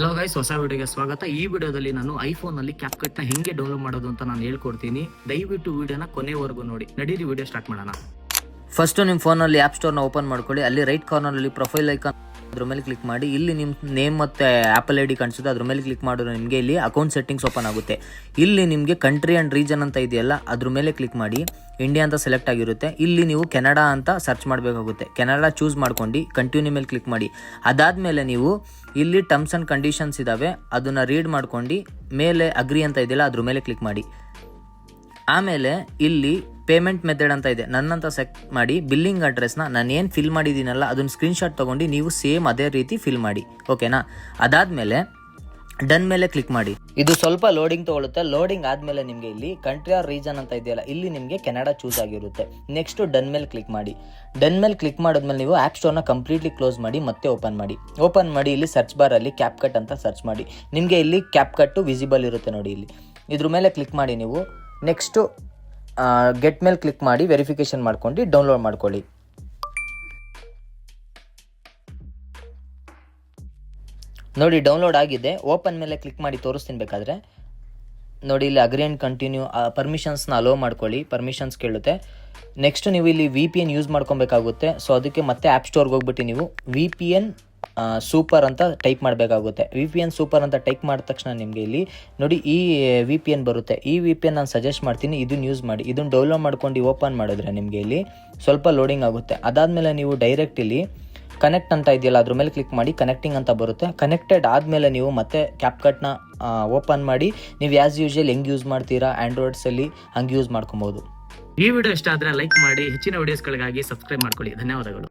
Hello guys, ಹೊಸ ವಿಡಿಯೋಗೆ ಸ್ವಾಗತ. ಈ ವಿಡಿಯೋದಲ್ಲಿ ನಾನು ಐಫೋನ್ ನಲ್ಲಿ ಕ್ಯಾಪ್ಕಟ್ ನ ಹೆಂಗೆ ಡೌನ್ಲೋಡ್ ಮಾಡೋದು ಅಂತ ನಾನು ಹೇಳ್ಕೊಡ್ತೀನಿ. ದಯವಿಟ್ಟು ವಿಡಿಯೋನ ಕೊನೆವರೆಗೂ ನೋಡಿ. ನಡೀರಿ ವಿಡಿಯೋ ಸ್ಟಾರ್ಟ್ ಮಾಡೋಣ. ಫಸ್ಟ್ ನಿಮ್ಮ ಫೋನಲ್ಲಿ ಆ್ಯಪ್ ಸ್ಟೋರ್ನ ಓಪನ್ ಮಾಡ್ಕೊಳ್ಳಿ. ಅಲ್ಲಿ ರೈಟ್ ಕಾರ್ನರಲ್ಲಿ ಪ್ರೊಫೈಲ್ ಐಕಾನ್ ಅದ್ರ ಮೇಲೆ ಕ್ಲಿಕ್ ಮಾಡಿ. ಇಲ್ಲಿ ನಿಮ್ಮ ನೇಮ್ ಮತ್ತು ಆ್ಯಪಲ್ ಐ ಡಿ ಕಾಣಿಸುತ್ತೆ, ಅದ್ರ ಮೇಲೆ ಕ್ಲಿಕ್ ಮಾಡಿದ್ರೆ ನಿಮಗೆ ಇಲ್ಲಿ ಅಕೌಂಟ್ ಸೆಟ್ಟಿಂಗ್ಸ್ ಓಪನ್ ಆಗುತ್ತೆ. ಇಲ್ಲಿ ನಿಮಗೆ ಕಂಟ್ರಿ ಆ್ಯಂಡ್ ರೀಜನ್ ಅಂತ ಇದೆಯಲ್ಲ, ಅದ್ರ ಮೇಲೆ ಕ್ಲಿಕ್ ಮಾಡಿ. ಇಂಡಿಯಾ ಅಂತ ಸೆಲೆಕ್ಟ್ ಆಗಿರುತ್ತೆ. ಇಲ್ಲಿ ನೀವು ಕೆನಡಾ ಅಂತ ಸರ್ಚ್ ಮಾಡಬೇಕಾಗುತ್ತೆ. ಕೆನಡಾ ಚೂಸ್ ಮಾಡ್ಕೊಂಡು ಕಂಟಿನ್ಯೂ ಮೇಲೆ ಕ್ಲಿಕ್ ಮಾಡಿ. ಅದಾದಮೇಲೆ ನೀವು ಇಲ್ಲಿ ಟರ್ಮ್ಸ್ ಆ್ಯಂಡ್ ಕಂಡೀಷನ್ಸ್ ಇದ್ದಾವೆ, ಅದನ್ನು ರೀಡ್ ಮಾಡ್ಕೊಂಡು ಮೇಲೆ ಅಗ್ರಿ ಅಂತ ಇದೆಯಲ್ಲ, ಅದ್ರ ಮೇಲೆ ಕ್ಲಿಕ್ ಮಾಡಿ. ಆಮೇಲೆ ಇಲ್ಲಿ ಪೇಮೆಂಟ್ ಮೆಥಡ್ ಅಂತ ಇದೆ, ನನ್ನಂತ ಸೆಲೆಕ್ಟ್ ಮಾಡಿ. ಬಿಲ್ಲಿಂಗ್ ಅಡ್ರೆಸ್ನ ನಾನು ಏನು ಫಿಲ್ ಮಾಡಿದ್ದೀನಲ್ಲ ಅದನ್ನು ಸ್ಕ್ರೀನ್ಶಾಟ್ ತೊಗೊಂಡು ನೀವು ಸೇಮ್ ಅದೇ ರೀತಿ ಫಿಲ್ ಮಾಡಿ, ಓಕೆನಾ? ಅದಾದಮೇಲೆ ಡನ್ ಮೇಲೆ ಕ್ಲಿಕ್ ಮಾಡಿ. ಇದು ಸ್ವಲ್ಪ ಲೋಡಿಂಗ್ ತೊಗೊಳುತ್ತೆ. ಲೋಡಿಂಗ್ ಆದಮೇಲೆ ನಿಮಗೆ ಇಲ್ಲಿ ಕಂಟ್ರಿ ಆರ್ ರೀಜನ್ ಅಂತ ಇದೆಯಲ್ಲ, ಇಲ್ಲಿ ನಿಮಗೆ ಕೆನಡಾ ಚೂಸ್ ಆಗಿರುತ್ತೆ. ನೆಕ್ಸ್ಟ್ ಡನ್ ಮೇಲೆ ಕ್ಲಿಕ್ ಮಾಡಿ. ಡನ್ ಮೇಲೆ ಕ್ಲಿಕ್ ಮಾಡಿದ್ಮೇಲೆ ನೀವು ಆ್ಯಪ್ ಸ್ಟೋರ್ನ ಕಂಪ್ಲೀಟ್ಲಿ ಕ್ಲೋಸ್ ಮಾಡಿ ಮತ್ತೆ ಓಪನ್ ಮಾಡಿ. ಓಪನ್ ಮಾಡಿ ಇಲ್ಲಿ ಸರ್ಚ್ ಬಾರಲ್ಲಿ ಕ್ಯಾಪ್ಕಟ್ ಅಂತ ಸರ್ಚ್ ಮಾಡಿ. ನಿಮಗೆ ಇಲ್ಲಿ ಕ್ಯಾಪ್ಕಟ್ಟು ವಿಸಿಬಲ್ ಇರುತ್ತೆ ನೋಡಿ. ಇಲ್ಲಿ ಇದ್ರ ಮೇಲೆ ಕ್ಲಿಕ್ ಮಾಡಿ. ನೀವು ನೆಕ್ಸ್ಟು ಗೆಟ್ ಮೇಲೆ ಕ್ಲಿಕ್ ಮಾಡಿ ವೆರಿಫಿಕೇಷನ್ ಮಾಡ್ಕೊಂಡು ಡೌನ್ಲೋಡ್ ಮಾಡ್ಕೊಳ್ಳಿ. ನೋಡಿ ಡೌನ್ಲೋಡ್ ಆಗಿದೆ. ಓಪನ್ ಮೇಲೆ ಕ್ಲಿಕ್ ಮಾಡಿ ತೋರಿಸ್ತೀನಿ ಬೇಕಾದರೆ. ನೋಡಿ ಇಲ್ಲಿ ಅಗ್ರಿ ಆ್ಯಂಡ್ ಕಂಟಿನ್ಯೂ ಪರ್ಮಿಷನ್ಸ್ನ ಅಲೋ ಮಾಡ್ಕೊಳ್ಳಿ. ಪರ್ಮಿಷನ್ಸ್ ಕೇಳುತ್ತೆ. ನೆಕ್ಸ್ಟ್ ನೀವು ಇಲ್ಲಿ VPN ಯೂಸ್ ಮಾಡ್ಕೊಬೇಕಾಗುತ್ತೆ. ಸೊ ಅದಕ್ಕೆ ಮತ್ತೆ ಆ್ಯಪ್ ಸ್ಟೋರ್ಗೆ ಹೋಗ್ಬಿಟ್ಟು ನೀವು VPN ಸೂಪರ್ ಅಂತ ಟೈಪ್ ಮಾಡಬೇಕಾಗುತ್ತೆ. VPN ಸೂಪರ್ ಅಂತ ಟೈಪ್ ಮಾಡಿದ ತಕ್ಷಣ ನಿಮಗೆ ಇಲ್ಲಿ ನೋಡಿ ಈ VPN ಬರುತ್ತೆ. ಈ VPN ನಾನು ಸಜೆಸ್ಟ್ ಮಾಡ್ತೀನಿ, ಇದನ್ನು ಯೂಸ್ ಮಾಡಿ. ಇದನ್ನು ಡೌನ್ಲೋಡ್ ಮಾಡ್ಕೊಂಡು ಓಪನ್ ಮಾಡಿದ್ರೆ ನಿಮಗೆ ಇಲ್ಲಿ ಸ್ವಲ್ಪ ಲೋಡಿಂಗ್ ಆಗುತ್ತೆ. ಅದಾದಮೇಲೆ ನೀವು ಡೈರೆಕ್ಟ್ ಇಲ್ಲಿ ಕನೆಕ್ಟ್ ಅಂತ ಇದೆಯಲ್ಲ, ಅದ್ರ ಮೇಲೆ ಕ್ಲಿಕ್ ಮಾಡಿ. ಕನೆಕ್ಟಿಂಗ್ ಅಂತ ಬರುತ್ತೆ. ಕನೆಕ್ಟೆಡ್ ಆದಮೇಲೆ ನೀವು ಮತ್ತೆ ಕ್ಯಾಪ್ಕಟ್ನ ಓಪನ್ ಮಾಡಿ. ನೀವು ಆ್ಯಸ್ ಯೂಶುವಲ್ ಹೆಂಗೆ ಯೂಸ್ ಮಾಡ್ತೀರಾ ಆ್ಯಂಡ್ರಾಯ್ಡ್ಸಲ್ಲಿ ಹಂಗೆ ಯೂಸ್ ಮಾಡ್ಕೊಬೋದು. ಈ ವಿಡಿಯೋ ಇಷ್ಟ ಆದರೆ ಲೈಕ್ ಮಾಡಿ. ಹೆಚ್ಚಿನ ವಿಡಿಯೋಸ್ಗಳಿಗಾಗಿ ಸಬ್ಸ್ಕ್ರೈಬ್ ಮಾಡ್ಕೊಳ್ಳಿ. ಧನ್ಯವಾದಗಳು.